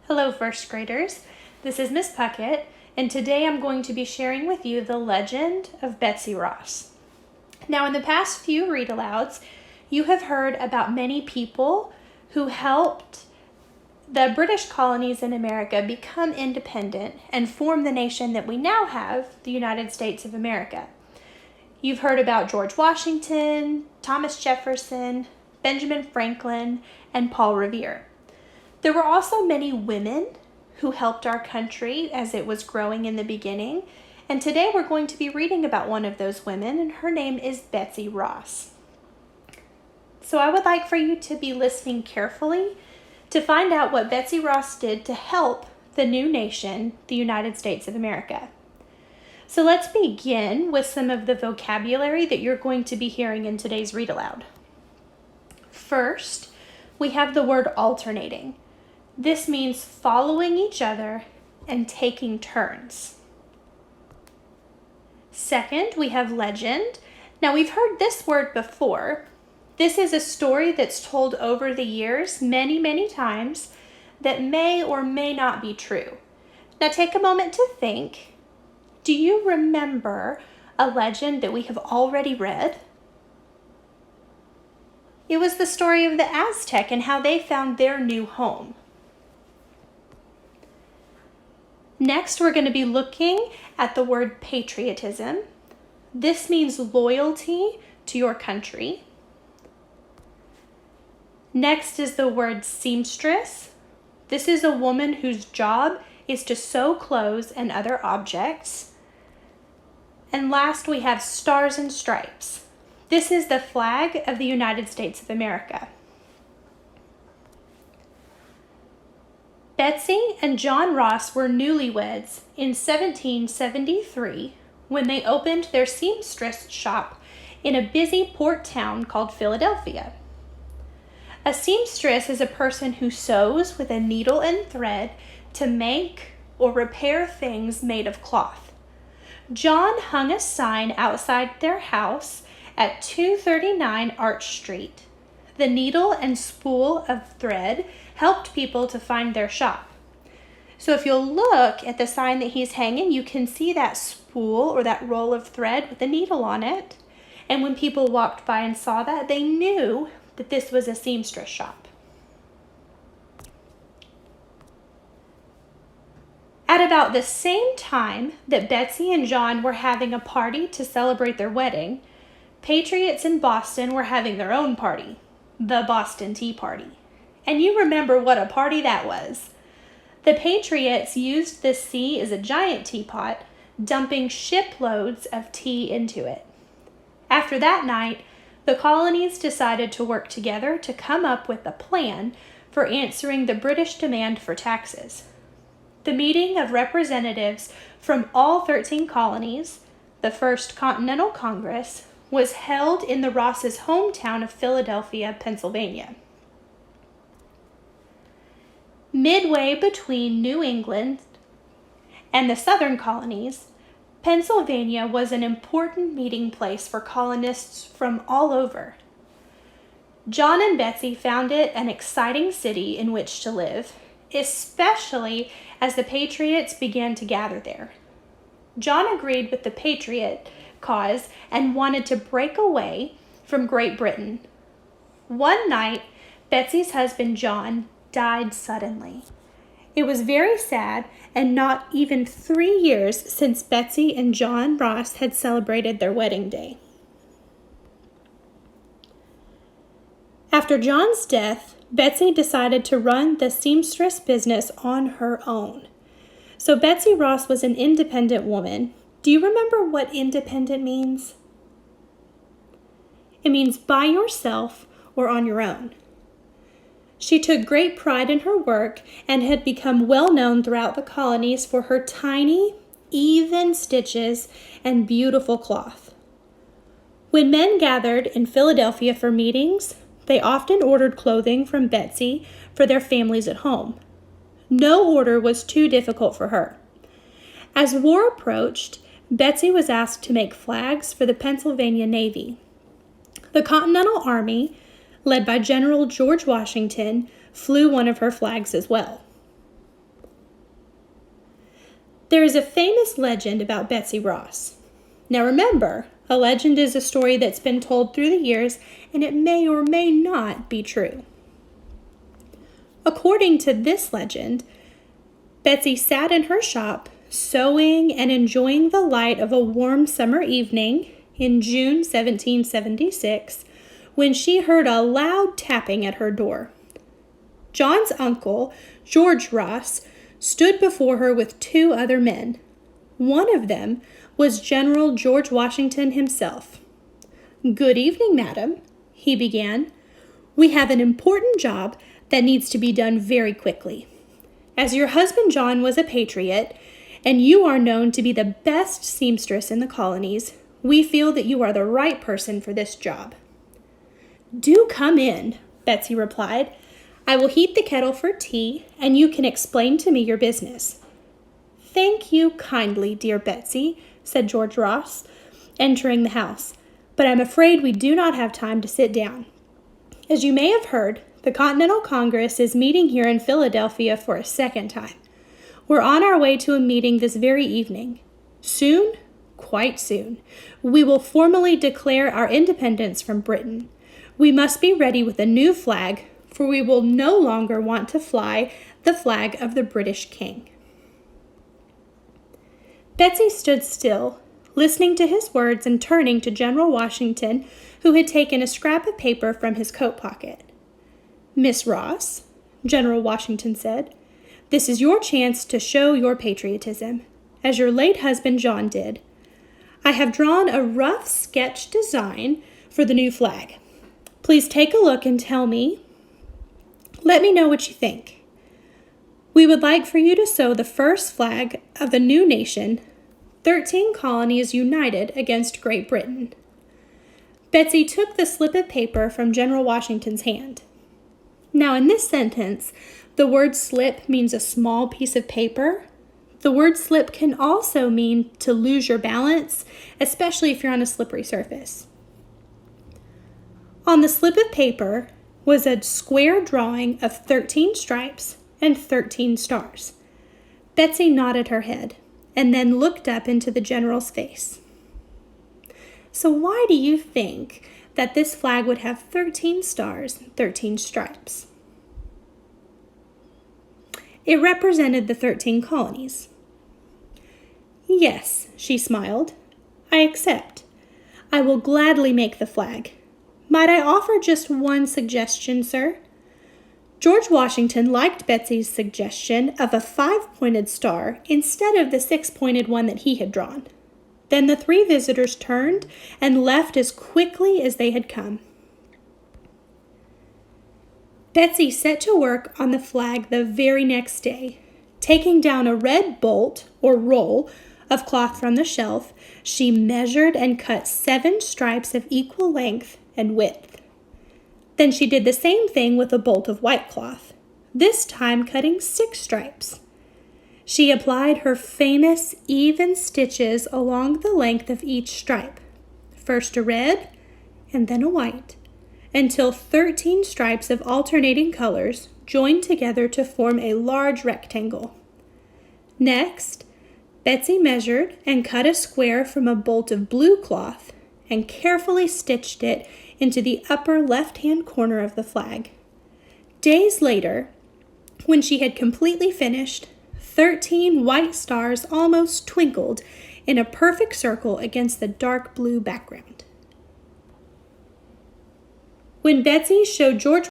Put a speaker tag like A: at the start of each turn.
A: Hello, first graders. This is Miss Puckett, and today I'm going to be sharing with you the legend of Betsy Ross. Now, in the past few read-alouds, you have heard about many people who helped the British colonies in America become independent and form the nation that we now have, the United States of America. You've heard about George Washington, Thomas Jefferson, Benjamin Franklin, and Paul Revere. There were also many women who helped our country as it was growing in the beginning, and today we're going to be reading about one of those women, and her name is Betsy Ross. So I would like for you to be listening carefully to find out what Betsy Ross did to help the new nation, the United States of America. So let's begin with some of the vocabulary that you're going to be hearing in today's read aloud. First, we have the word alternating. This means following each other and taking turns. Second, we have legend. Now, we've heard this word before. This is a story that's told over the years many times that may or may not be true. Now, take a moment to think. Do you remember a legend that we have already read? It was the story of the Aztec and how they found their new home. Next, we're going to be looking at the word patriotism. This means loyalty to your country. Next is the word seamstress. This is a woman whose job is to sew clothes and other objects. And last, we have stars and stripes. This is the flag of the United States of America. Betsy and John Ross were newlyweds in 1773 when they opened their seamstress shop in a busy port town called Philadelphia. A seamstress is a person who sews with a needle and thread to make or repair things made of cloth. John hung a sign outside their house at 239 Arch Street. The needle and spool of thread helped people to find their shop. So if you'll look at the sign that he's hanging, you can see that spool or that roll of thread with a needle on it. And when people walked by and saw that, they knew that this was a seamstress shop. At about the same time that Betsy and John were having a party to celebrate their wedding, patriots in Boston were having their own party, the Boston Tea Party. And you remember what a party that was. The patriots used the sea as a giant teapot, dumping shiploads of tea into it. After that night, the colonies decided to work together to come up with a plan for answering the British demand for taxes. The meeting of representatives from all 13 colonies, the First Continental Congress, was held in the Rosses' hometown of Philadelphia, Pennsylvania. Midway between New England and the southern colonies, Pennsylvania was an important meeting place for colonists from all over. John and Betsy found it an exciting city in which to live, especially as the Patriots began to gather there. John agreed with the Patriot cause and wanted to break away from Great Britain. One night, Betsy's husband John died suddenly. It was very sad, and not even 3 years since Betsy and John Ross had celebrated their wedding day. After John's death, Betsy decided to run the seamstress business on her own. So Betsy Ross was an independent woman. Do you remember what independent means? It means by yourself or on your own. She took great pride in her work and had become well known throughout the colonies for her tiny, even stitches and beautiful cloth. When men gathered in Philadelphia for meetings, they often ordered clothing from Betsy for their families at home. No order was too difficult for her. As war approached, Betsy was asked to make flags for the Pennsylvania Navy. The Continental Army, led by General George Washington, flew one of her flags as well. There is a famous legend about Betsy Ross. Now remember, a legend is a story that's been told through the years, and it may or may not be true. According to this legend, Betsy sat in her shop, sewing and enjoying the light of a warm summer evening in June 1776, when she heard a loud tapping at her door. John's uncle, George Ross, stood before her with two other men. One of them was General George Washington himself. "Good evening, madam," he began. "We have an important job that needs to be done very quickly. As your husband John was a patriot, and you are known to be the best seamstress in the colonies, we feel that you are the right person for this job." "Do come in," Betsy replied. "I will heat the kettle for tea, and you can explain to me your business." "Thank you kindly, dear Betsy," said George Ross, entering the house, "but I'm afraid we do not have time to sit down. As you may have heard, the Continental Congress is meeting here in Philadelphia for a second time. We're on our way to a meeting this very evening. Soon, quite soon, we will formally declare our independence from Britain. We must be ready with a new flag, for we will no longer want to fly the flag of the British King." Betsy stood still, listening to his words and turning to General Washington, who had taken a scrap of paper from his coat pocket. "Miss Ross," General Washington said, "this is your chance to show your patriotism, as your late husband John did. I have drawn a rough sketch design for the new flag. Please take a look and let me know what you think. We would like for you to sew the first flag of the new nation, 13 colonies united against Great Britain." Betsy took the slip of paper from General Washington's hand. Now, in this sentence, the word slip means a small piece of paper. The word slip can also mean to lose your balance, especially if you're on a slippery surface. On the slip of paper was a square drawing of 13 stripes and 13 stars. Betsy nodded her head and then looked up into the general's face. "So why do you think that this flag would have 13 stars and 13 stripes?" It represented the 13 colonies. "Yes," she smiled. "I accept. I will gladly make the flag. Might I offer just one suggestion, sir?" George Washington liked Betsy's suggestion of a 5-pointed star instead of the 6-pointed one that he had drawn. Then the three visitors turned and left as quickly as they had come. Betsy set to work on the flag the very next day. Taking down a red bolt or roll of cloth from the shelf, she measured and cut 7 stripes of equal length and width. Then she did the same thing with a bolt of white cloth, this time cutting 6 stripes. She applied her famous even stitches along the length of each stripe, first a red and then a white, until 13 stripes of alternating colors joined together to form a large rectangle. Next, Betsy measured and cut a square from a bolt of blue cloth and carefully stitched it into the upper left-hand corner of the flag. Days later, when she had completely finished, 13 white stars almost twinkled in a perfect circle against the dark blue background. When Betsy showed George